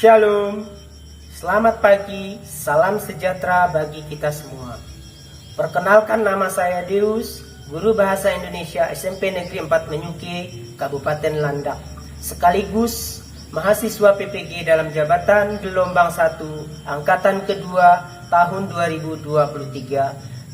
Shalom, selamat pagi, salam sejahtera bagi kita semua. Perkenalkan, nama saya Deus, Guru Bahasa Indonesia SMP Negeri 4 Menyuke, Kabupaten Landak, sekaligus mahasiswa PPG dalam jabatan gelombang 1 angkatan kedua tahun 2023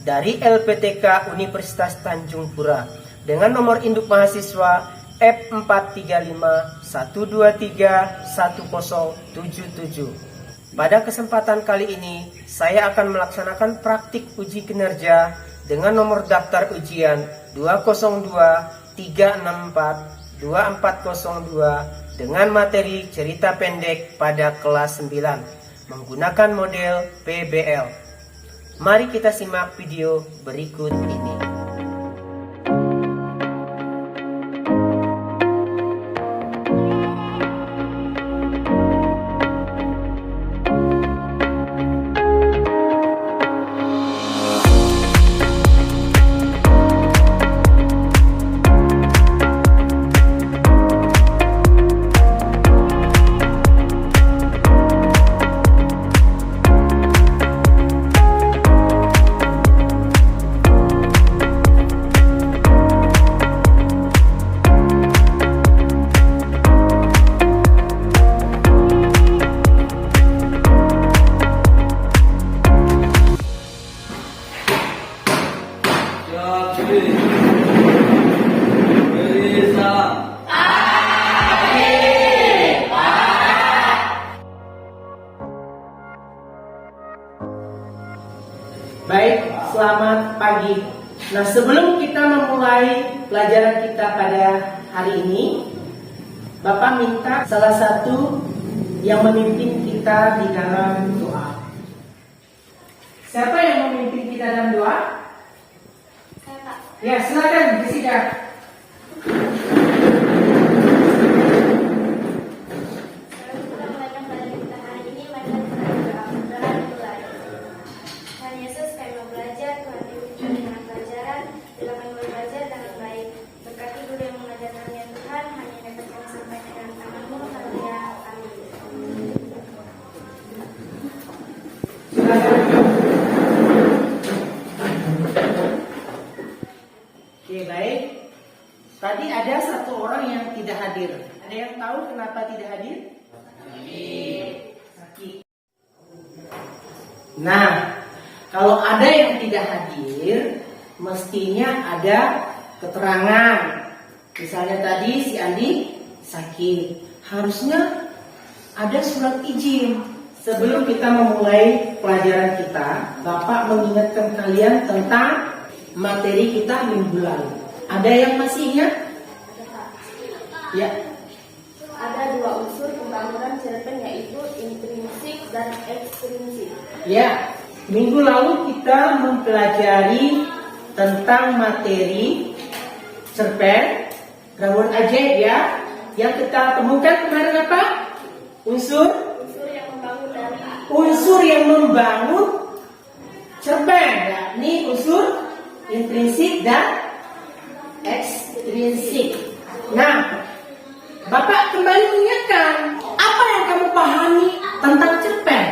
dari LPTK Universitas Tanjung Pura dengan nomor induk mahasiswa F435-123-1077. Pada kesempatan kali ini, saya akan melaksanakan praktik uji kinerja dengan nomor daftar ujian 202-364-2402 dengan materi cerita pendek pada kelas 9 menggunakan model PBL. Mari kita simak video berikut ini. Baik, selamat pagi. Nah, sebelum kita memulai pelajaran kita pada hari ini, Bapak minta salah satu yang memimpin kita di dalam doa. Siapa yang memimpin kita dalam doa? Saya, Pak. Ya, silakan, Jessica. Oke, baik. Tadi ada satu orang yang tidak hadir. Ada yang tahu kenapa tidak hadir? Sakit. Nah, kalau ada yang tidak hadir, mestinya ada keterangan. Misalnya tadi si Andi sakit, harusnya ada surat izin. Sebelum kita memulai pelajaran kita, Bapak mengingatkan kalian tentang materi kita minggu lalu. Ada yang masih ingat? Ya. Ada dua unsur pembangunan cerpen, yaitu intrinsik dan ekstrinsik. Ya, minggu lalu kita mempelajari tentang materi cerpen, gabungan ajaib ya. Yang kita temukan kemarin apa? Unsur yang membangun dari unsur yang membangun cerpen, yakni unsur intrinsik dan ekstrinsik. Nah, Bapak kembali mengingatkan, apa yang kamu pahami tentang cerpen?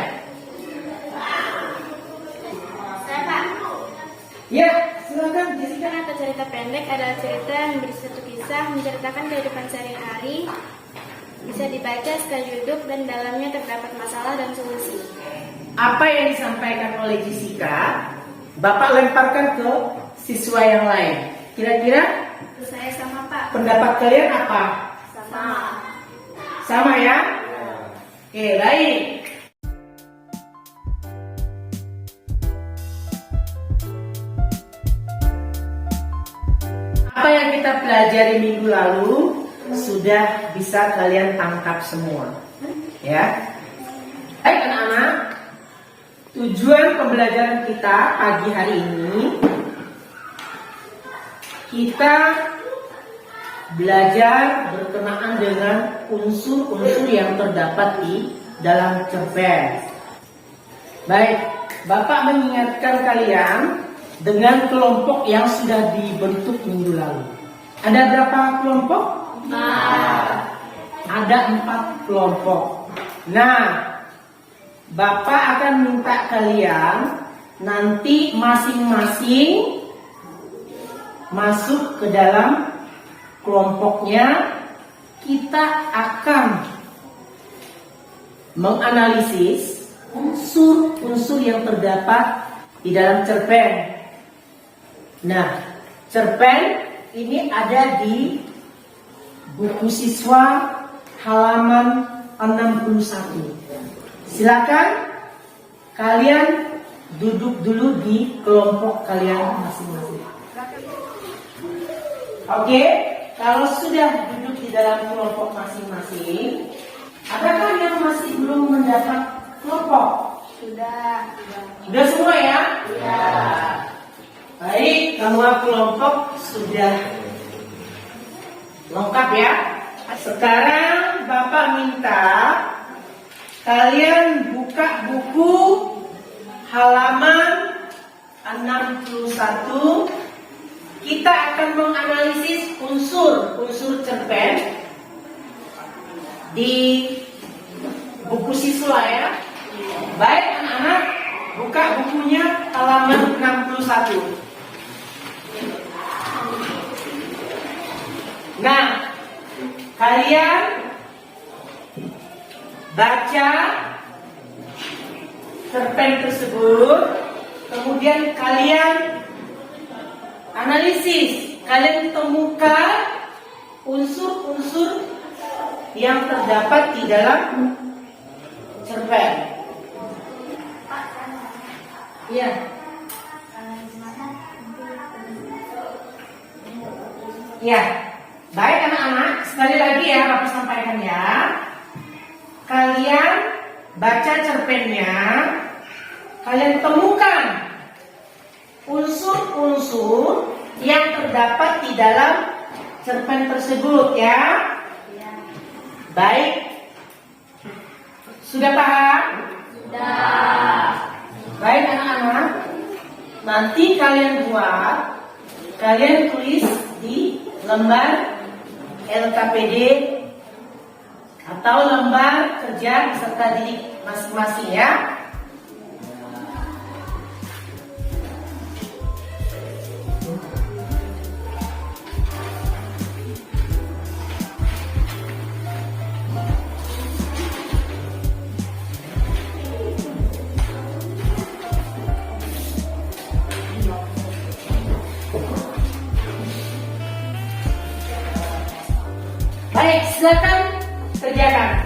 Saya, Pak. Ya, silakan Jessica. Cerita cerita pendek adalah cerita yang berisi satu kisah menceritakan kehidupan sehari-hari, bisa dibaca sekali duduk dan dalamnya terdapat masalah dan solusi. Apa yang disampaikan oleh Jessica, Bapak lemparkan ke siswa yang lain. Kira-kira Saya sama, Pak. pendapat kalian apa? Sama. Sama ya? Oke, baik. Apa yang kita pelajari minggu lalu sudah bisa kalian tangkap semua. Ya. Baik anak-anak, tujuan pembelajaran kita pagi hari ini, kita belajar berkenaan dengan unsur-unsur yang terdapat di dalam cerpen. Baik, Bapak mengingatkan kalian dengan kelompok yang sudah dibentuk minggu lalu. Ada berapa kelompok? 4. Ada 4 kelompok. Nah, Bapak akan minta kalian nanti masing-masing masuk ke dalam kelompoknya. Kita akan menganalisis unsur-unsur yang terdapat di dalam cerpen. Nah, cerpen ini ada di buku siswa halaman 61. Silakan kalian duduk dulu di kelompok kalian masing-masing. Oke, kalau sudah duduk di dalam kelompok masing-masing, adakah yang masih belum mendapat kelompok? Sudah. Sudah semua ya? Iya. Baik, semua kelompok sudah lengkap ya. Sekarang Bapak minta kalian buka buku halaman 61. Kita akan menganalisis unsur cerpen di buku siswa ya. Baik anak-anak, buka bukunya halaman 61. Nah, kalian baca cerpen tersebut, kemudian kalian analisis, kalian temukan unsur-unsur yang terdapat di dalam cerpen. Iya. Ya, baik anak-anak, sekali lagi ya Bapak sampaikan ya. Kalian baca cerpennya, kalian temukan unsur-unsur yang terdapat di dalam cerpen tersebut ya. Baik, sudah paham? Sudah. Baik anak-anak, nanti kalian tulis di lembar LKPD atau lembar kerja peserta didik masing-masing ya. Baik, silakan kerjakan.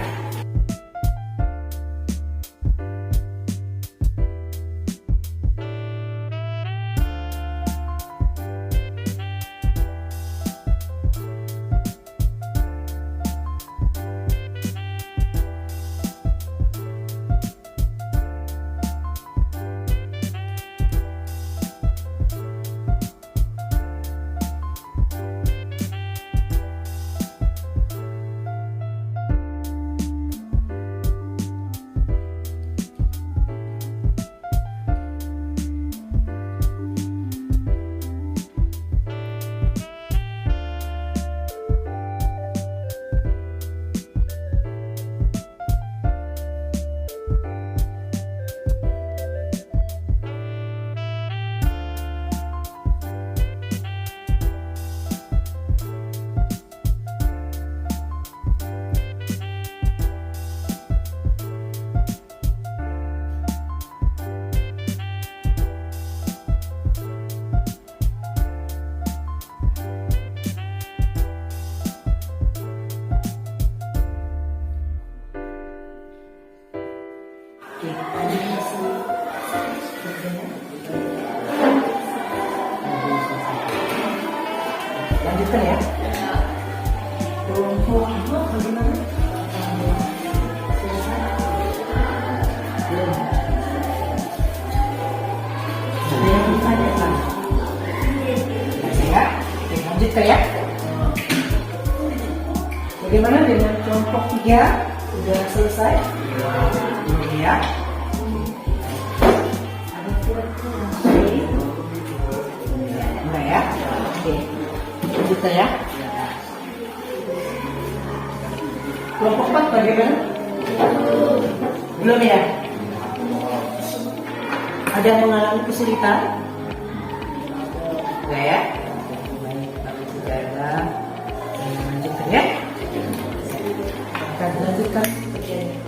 Lanjutkan ya. Kelompok itu bagaimana? Lanjutkan ya. Bagaimana dengan kelompok 3? Sudah selesai? Ya. Ada kira-kira enggak ya? Oke. Lanjutkan ya. Kelompok 4 bagaimana? Belum ya? Ada yang mengalami kesulitan? Enggak ya? Baik, kami jaga. Lanjutkan ya. Akan lanjutkan pekerjaannya.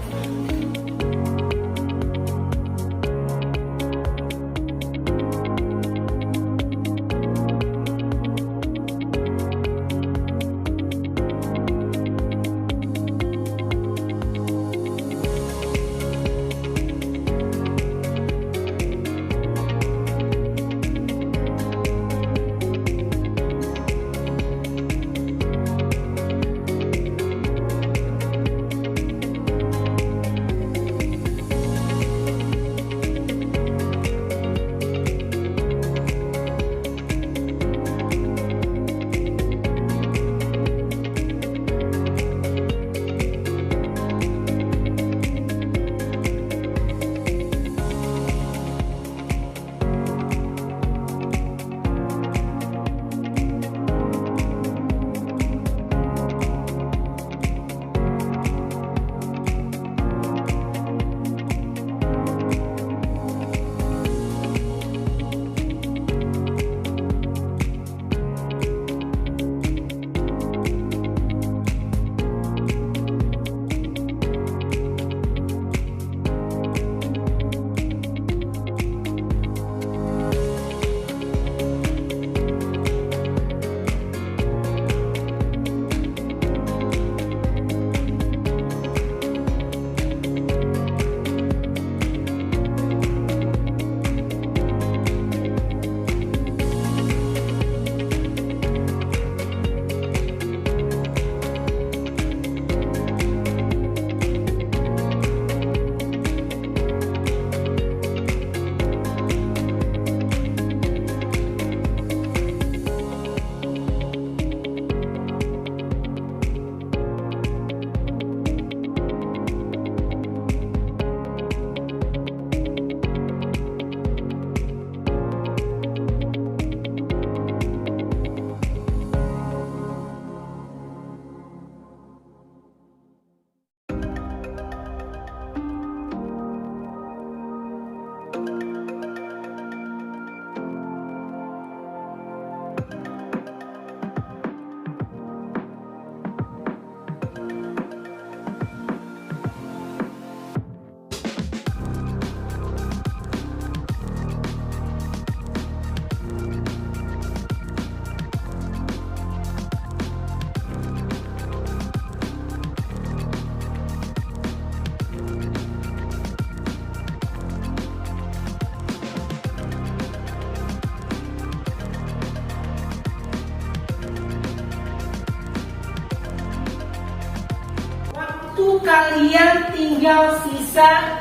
Waktu kalian tinggal sisa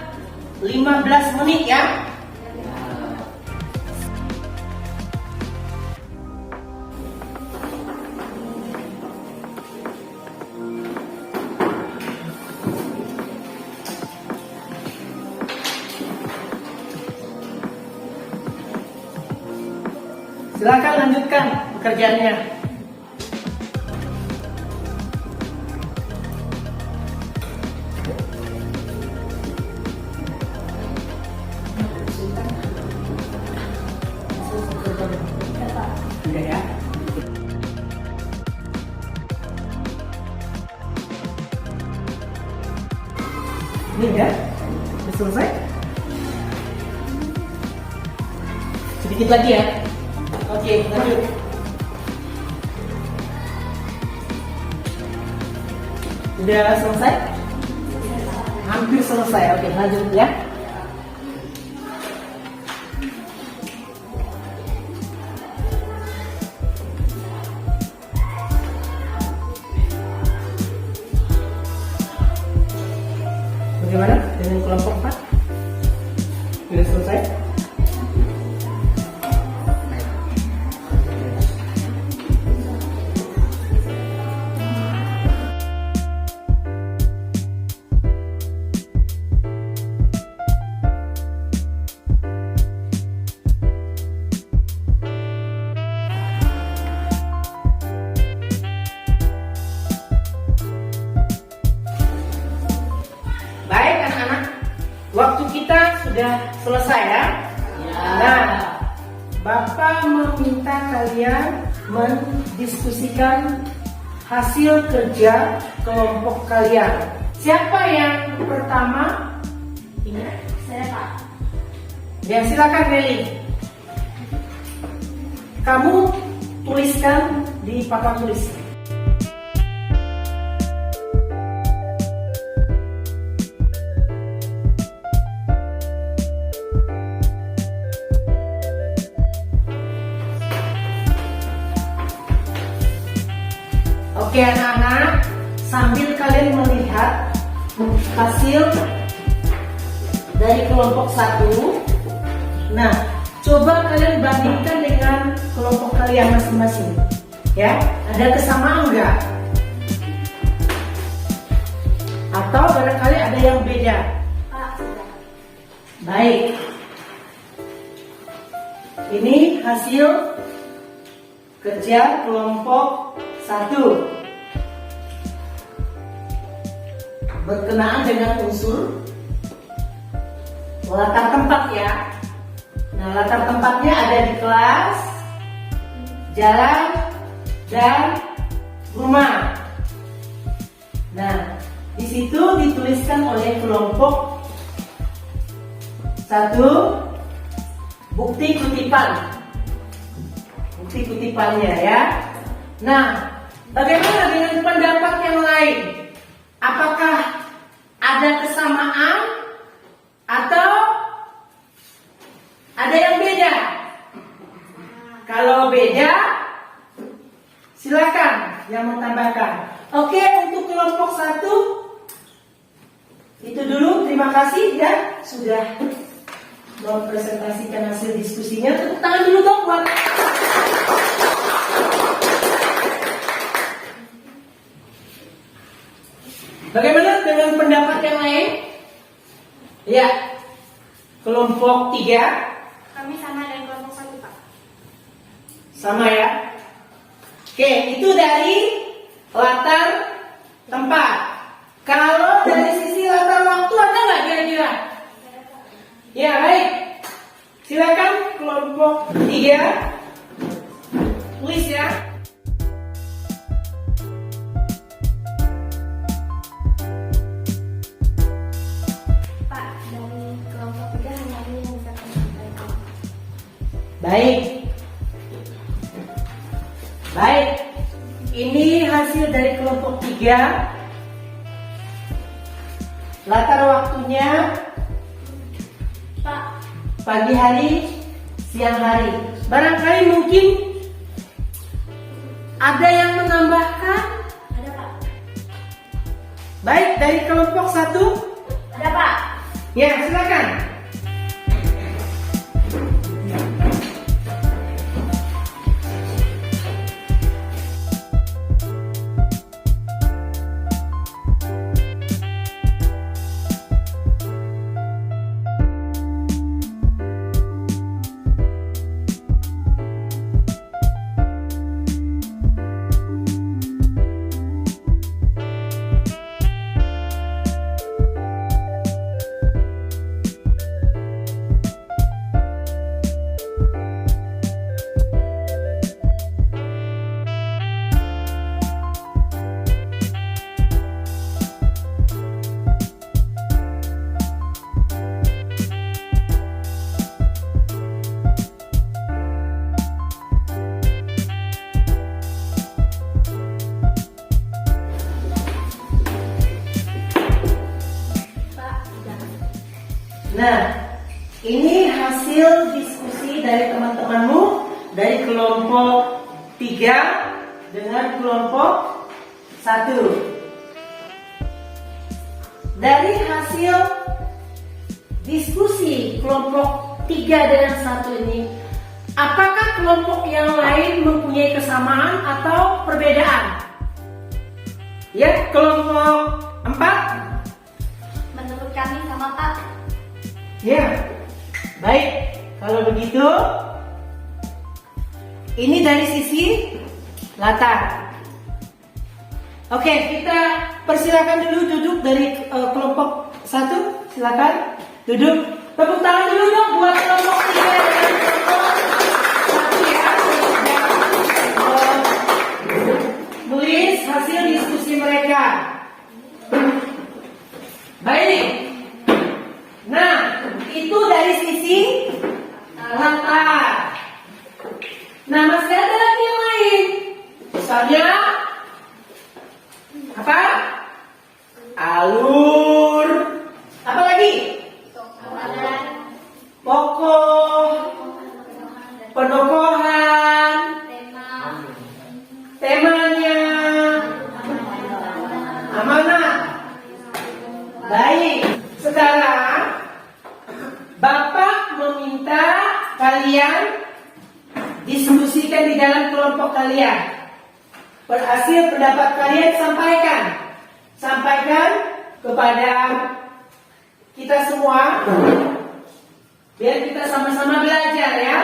15 menit ya. Silakan lanjutkan pekerjaannya. Udah ya. Ini ya, udah selesai. Sedikit lagi ya. Oke, lanjut. Udah selesai? Hampir selesai. Oke, lanjut ya. Bagaimana dengan kelompok 4? Sudah selesai? Baik selesai ya? Nah, Bapak meminta kalian mendiskusikan hasil kerja kelompok kalian. Siapa yang pertama? Ini Saya, Pak. ya, silakan Meli. Kamu tuliskan di papan tulis. Oke anak-anak, sambil kalian melihat hasil dari kelompok 1. Nah, coba kalian bandingkan dengan kelompok kalian masing-masing. Ya, ada kesamaan enggak? Atau barangkali ada yang beda? Pak, sudah. Baik. Ini hasil kerja kelompok 1. Berkenaan dengan unsur latar tempat ya. Nah, latar tempatnya ada di kelas, jalan, dan rumah. Nah, di situ dituliskan oleh kelompok 1 bukti kutipan. Bukti kutipannya ya. Nah, bagaimana dengan pendapat yang lain? Apakah ada kesamaan atau ada yang beda? Kalau beda, silakan yang mau tambahkan. Oke, untuk kelompok 1 itu dulu. Terima kasih ya sudah mempresentasikan hasil diskusinya. Tepuk tangan dulu dong buat. Bagaimana dengan pendapat yang lain? Ya, kelompok 3 Kami sama dengan kelompok 1, Pak. sama ya. Oke, itu dari latar tempat. Kalau dari sisi latar waktu ada nggak kira-kira? Ya, baik. Silakan kelompok 3 tulis ya. Pak, dari kelompok 3 hanya ini yang bisa kami sampaikan. Baik. Baik. Ini hasil dari kelompok 3. Latar waktunya Pak, pagi hari, siang hari. Barangkali mungkin ada yang menambahkan. ada, Pak. Baik, dari kelompok 1. Ada, Pak. Ya, silakan. Nah, ini hasil diskusi dari teman-temanmu dari kelompok 3 dengan kelompok 1. Dari hasil diskusi kelompok 3 dengan 1 ini, apakah kelompok yang lain mempunyai kesamaan atau perbedaan? Ya, kelompok 4. Menurut kami sama, Pak. Ya, baik. Kalau begitu, ini dari sisi latar. Oke, kita persilakan dulu duduk dari kelompok 1. Silakan duduk. Tepuk tangan dulu dong buat kelompok 3 dengan kelompok 1 ya. Tulis hasil diskusi mereka. Baik. Nah, itu dari sisi latar. Nah, masih ada lagi yang lain. Misalnya apa? Alur. Apa lagi? Pokok. Penokohan. Temanya. Amanah. Baik. Sekarang Bapak meminta kalian diskusikan di dalam kelompok kalian. Berhasil pendapat kalian sampaikan kepada kita semua, biar kita sama-sama belajar ya.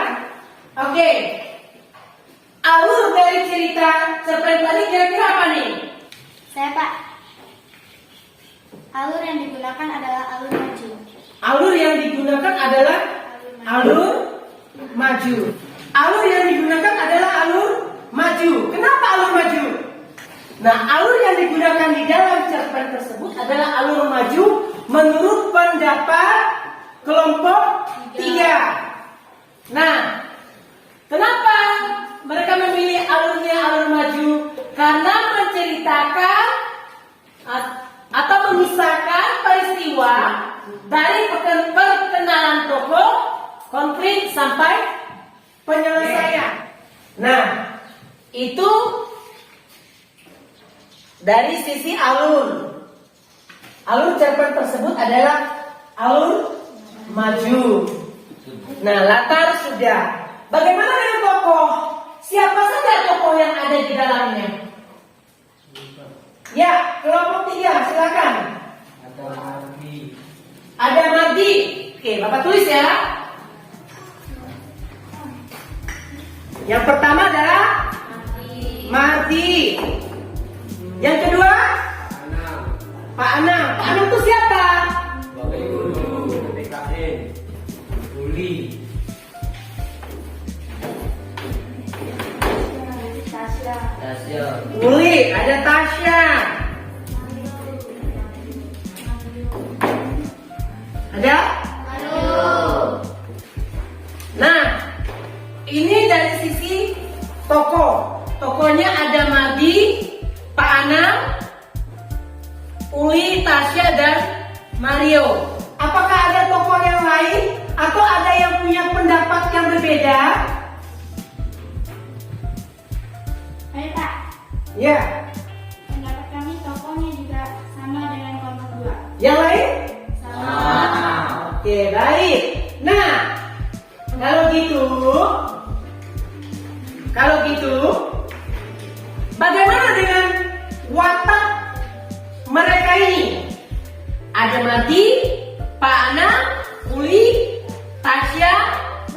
Oke. Alur dari cerita cerpen tadi kira-kira apa nih? Saya Pak. Alur yang digunakan adalah alur maju. Alur yang digunakan adalah alur maju. Alur yang digunakan adalah alur maju. Kenapa alur maju? Nah, alur yang digunakan di dalam cerpen tersebut adalah alur maju menurut pendapat kelompok 3. Nah, kenapa mereka memilih alurnya alur maju? Karena menceritakan atau memisahkan peristiwa dari perkenalan tokoh, konflik sampai penyelesaian. Nah, itu dari sisi alur. Alur cerpen tersebut adalah alur maju. Nah, latar sudah. Bagaimana dengan tokoh? Siapa saja tokoh yang ada di dalamnya? Ya, kelompok 3, silakan. Ada Mardi. Oke, Bapak tulis ya. Yang pertama adalah Mardi. Yang kedua Pak Anam. Pak Anam itu siapa? Bapak Guru PKN Uli. Tasya. Uli, ada Tasya. Ada? Nah, ini dari sisi tokoh. Tokohnya ada Madi, Pak Anam, Uli, Tasya, dan Mario. Apakah ada tokoh yang lain? Atau ada yang punya pendapat yang berbeda? Baik Pak. Ya. Pendapat kami tokohnya juga sama dengan kelompok 2. Yang lain? Sama. Oke, baik. Nah, kalau gitu, bagaimana dengan watak mereka ini? Ada Madi, Pak Ana, Uli, Tasya,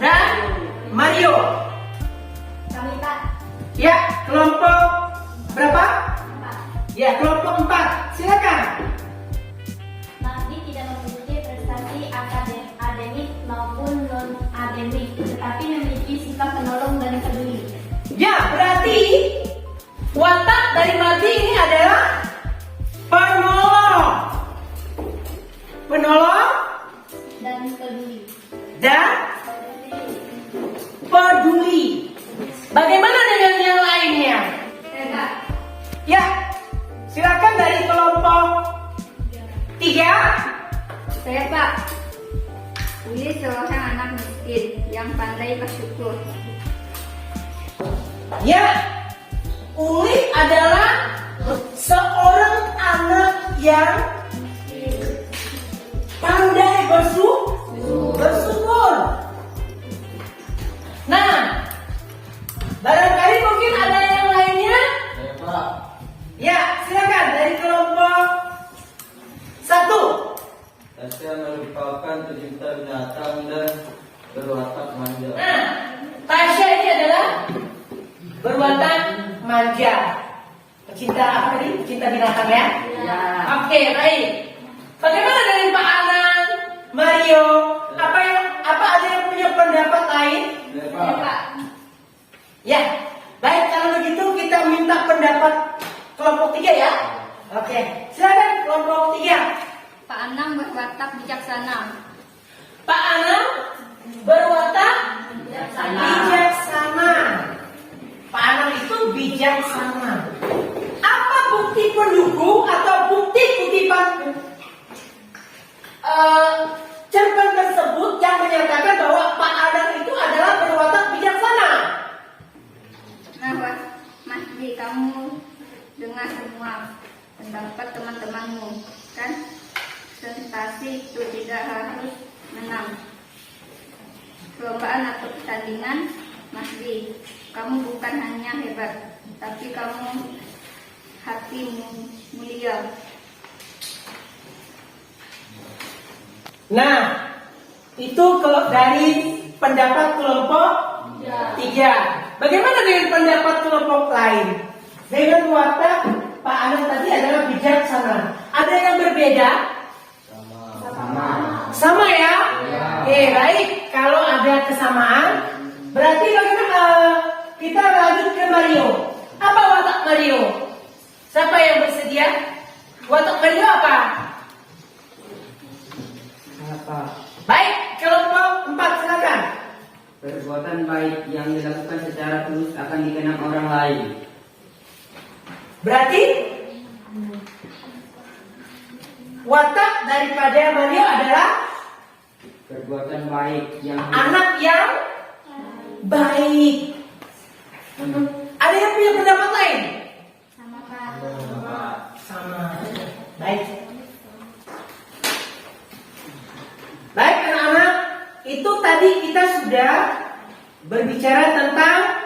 dan Mario. Kami Pak. Ya, kelompok berapa? 4. Ya, kelompok 4. Silakan. Mahdi tidak memiliki prestasi akademik maupun non-akademik, tetapi memiliki sifat penolong dan peduli. Ya, berarti watak dari Madi ini adalah penolong. Penolong Dan peduli. dan peduli. Bagaimana dengan yang lainnya? Pak. Ya, silakan dari kelompok 3. Saya Pak. Uli seorang anak miskin yang pandai bersyukur. Ya, Uli adalah seorang anak yang pandai bersyukur. Nah, barangkali mungkin ada yang lainnya. Saya Pak. Ya, silakan dari kelompok 1. Tasya merupakan pecinta binatang dan berwatak manja. Nah, Tasya ini adalah berwatak manja. Pecinta apa tadi? Pecinta binatang ya? Ya. Oke, baik. Bagaimana dari Pak Anan, Mario? Apa Pak. Ya, baik kalau begitu kita minta pendapat kelompok 3 ya. Oke, silakan kelompok 3. Pak Anang berwatak bijaksana. Pak Anang berwatak bijaksana. Pak Anang itu bijaksana. Apa bukti pendukung atau bukti kutipan cerpen tersebut yang menyatakan bahwa Pak Anang itu adalah berwatak bijaksana? Nah, Mas Di, kamu dengar semua pendapat teman-temanmu, kan? Presentasi itu tidak harus menang. Perlombaan atau pertandingan, Mas Di, kamu bukan hanya hebat, tapi kamu hatimu mulia. Nah, itu kalau dari pendapat kelompok 3. Bagaimana dengan pendapat kelompok lain? Dengan watak Pak Anang tadi adalah bijaksana. Ada yang berbeda? Sama ya? Oke, baik. Kalau ada kesamaan, berarti bagaimana? Kita lanjut ke Mario. Apa watak Mario? Siapa yang bersedia? Watak Mario apa? Baik, kelompok 4 silakan. Perbuatan baik yang dilakukan secara tulus akan dikenang orang lain. Berarti watak daripada Mario adalah Perbuatan baik yang anak yang baik. Ada yang punya pendapat lain? Sama Pak. Sama. Baik. Baik anak-anak, itu tadi kita sudah berbicara tentang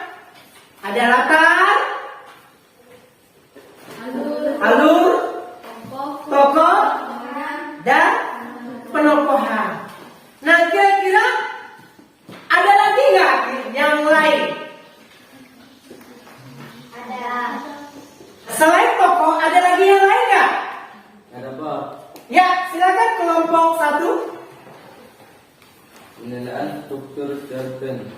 ada latar, alur, tokoh, dan penokohan. Nah, kira-kira ada lagi nggak yang lain? Ada. Selain tokoh, ada lagi yang lain nggak? ada Pak. Ya, silakan kelompok 1. Penilaian struktur cerpen.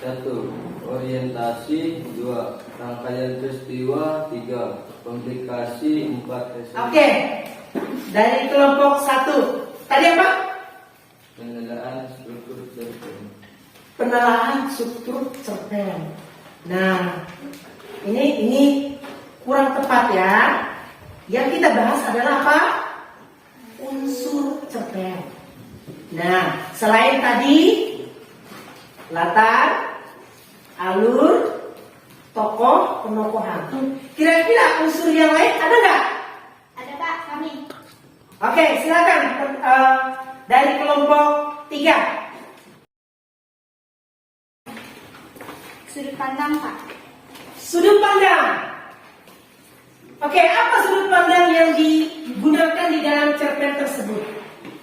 1. Orientasi. 2. Rangkaian peristiwa. 3. Komplikasi. 4. Oke, dari kelompok 1. Tadi apa? Penilaian struktur cerpen. Penilaian struktur cerpen. Nah, ini kurang tepat ya. Yang kita bahas adalah apa? Unsur cerpen. Nah, selain tadi latar, alur, tokoh, penokohan. Kira-kira unsur yang lain ada nggak? Ada Pak, kami. Oke, silakan dari kelompok 3. Sudut pandang Pak. Sudut pandang. Oke, apa sudut pandang yang digunakan di dalam cerpen tersebut?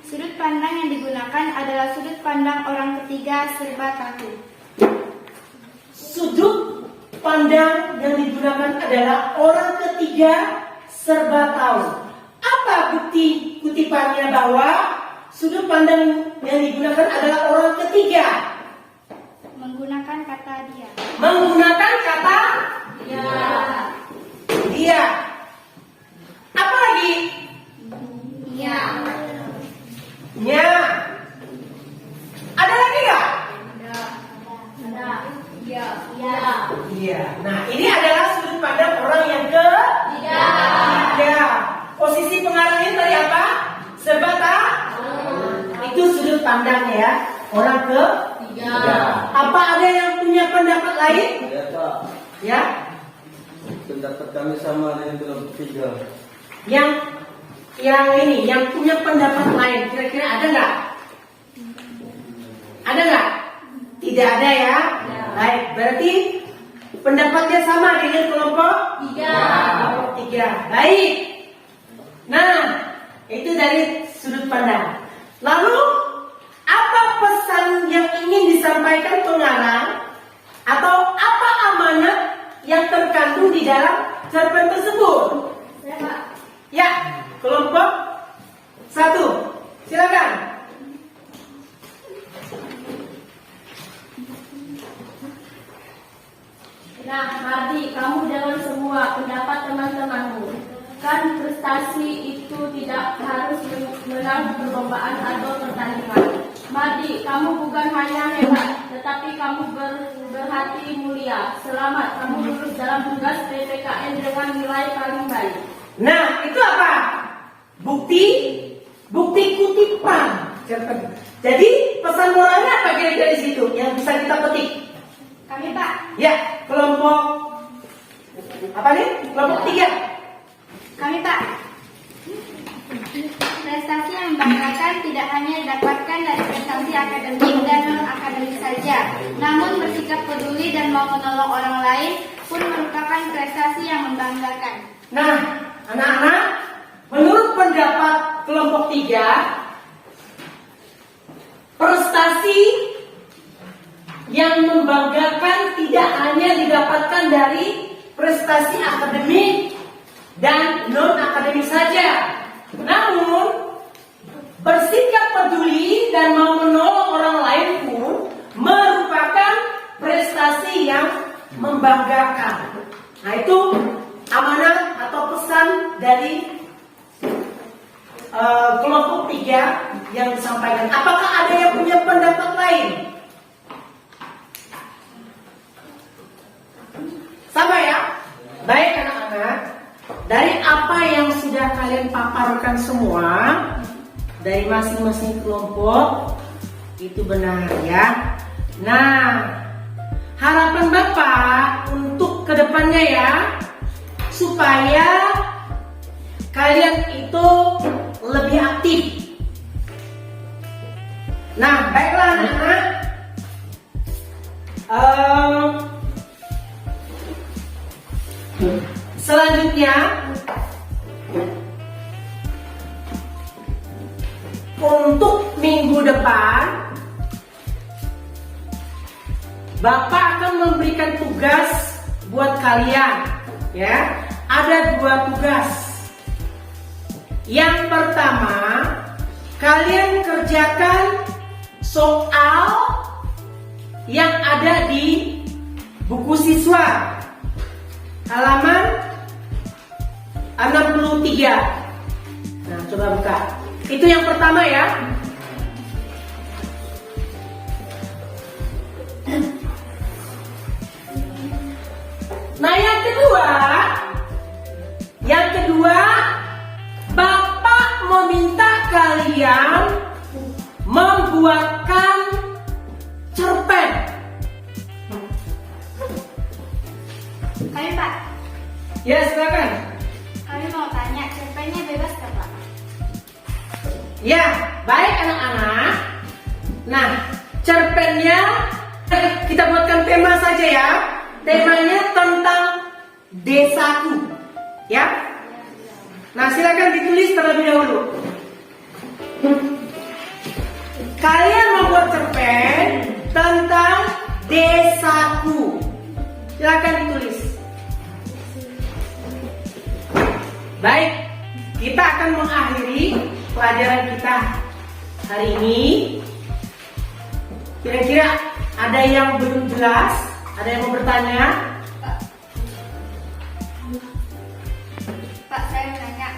Sudut pandang yang digunakan adalah sudut pandang orang ketiga serba tahu. Sudut pandang yang digunakan adalah orang ketiga serba tahu. Apa bukti kutipannya bahwa sudut pandang yang digunakan adalah orang ketiga? Menggunakan kata dia. Menggunakan kata dia. Apa lagi? Iya. Nya. Ada lagi nggak? Ada. Iya. Iya. Iya. Nah, ini adalah sudut pandang orang yang ketiga. Posisi pengarangnya tadi apa? Serba tahu. Itu sudut pandangnya ya. Orang ketiga. Apa ada yang punya pendapat lain? Ya Pak. Ya. Pendapat kami sama dengan kelompok 3. Yang punya pendapat lain, kira-kira ada nggak? Ada nggak? Tidak ada ya. Baik, berarti pendapatnya sama dengan kelompok 3. Baik. Nah, itu dari sudut pandang. Lalu, apa pesan yang ingin disampaikan pengarang atau apa amanat yang terkandung di dalam cerpen tersebut? Ya, kelompok 1. Silakan. Nah, Mardi, kamu dengan semua pendapat teman-temanmu. Kan prestasi itu tidak harus menang perlombaan atau pertandingan. Mardi, kamu bukan hanya hebat, tetapi kamu berhati mulia. Selamat, kamu lulus dalam tugas PPKN dengan nilai paling baik. Nah, itu apa? Bukti kutipan. Jadi pesan moralnya apa kira-kira di situ yang bisa kita petik? Kami Pak. Ya, kelompok apa nih? Kelompok 3. Kami Pak. Prestasi yang membanggakan tidak hanya didapatkan dari prestasi akademik dan non-akademik saja, namun bersikap peduli dan mau menolong orang lain pun merupakan prestasi yang membanggakan. Nah, anak-anak, menurut pendapat kelompok 3, prestasi yang membanggakan tidak hanya didapatkan dari prestasi akademik dan non-akademik saja, namun bersikap peduli dan mau menolong orang lain pun merupakan prestasi yang membanggakan. Nah, itu amanat atau pesan dari kelompok 3 yang disampaikan. Apakah ada yang punya pendapat lain? Sama ya? Baik anak-anak, dari apa yang sudah kalian paparkan semua dari masing-masing kelompok itu benar ya. Nah, harapan Bapak untuk kedepannya ya, supaya kalian itu lebih aktif. Nah, baiklah anak-anak. Selanjutnya, untuk minggu depan, Bapak akan memberikan tugas buat kalian. Ya, ada 2 tugas. Yang pertama, kalian kerjakan soal yang ada di buku siswa halaman 63. Nah, coba buka. Itu yang pertama ya. Nah, yang kedua, Bapak meminta kalian membuatkan cerpen. Kami Pak. Ya, silakan. Kami mau tanya, cerpennya bebas nggak Pak? Ya, baik anak-anak. Nah, cerpennya kita buatkan tema saja ya. Temanya tentang desaku. Ya. Nah, silakan ditulis terlebih dahulu. Kalian membuat cerpen tentang desaku. Silakan ditulis. Baik, kita akan mengakhiri pelajaran kita hari ini. Kira-kira ada yang belum jelas? Ada yang mau bertanya? Pak, saya mau nanya,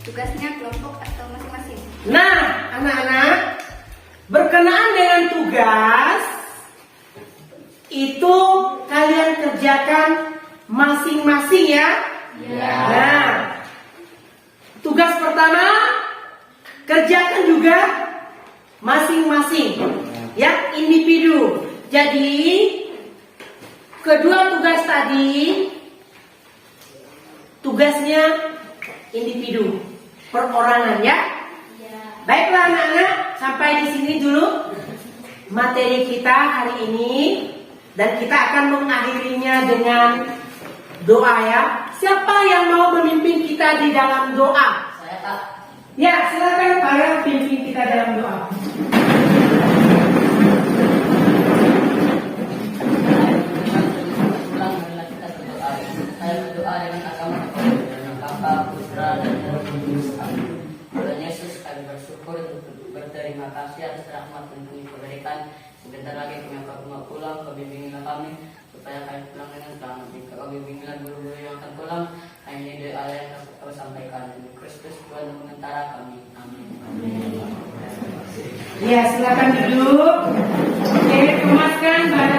tugasnya kelompok atau masing-masing? Nah, anak-anak, berkenaan dengan tugas itu kalian kerjakan masing-masing ya. Nah, tugas pertama kerjakan juga masing-masing ya, individu. Jadi kedua tugas tadi tugasnya individu, perorangan ya. Baiklah anak-anak, sampai di sini dulu materi kita hari ini, dan kita akan mengakhirinya dengan doa ya. Siapa yang mau memimpin kita di dalam doa? Saya tak. Ya, silakan para pimpin kita dalam doa. Saya berdoa dengan agama dengan Bapa, Putra, dan Roh Kudus. Amin. Tuhan Yesus, kami bersyukur untuk berterima kasih atas rahmat yang kami berikan. Sebentar lagi kami akan pulang, kebimbingan kami. supaya kami pulang dengan selamat. Jika kami bimbingan guru-guru yang akan pulang, hanya ide Allah yang kau sampaikan. Kristus Tuhan menentara kami. Amin. Ya, silakan duduk. Oke, kemaskan barang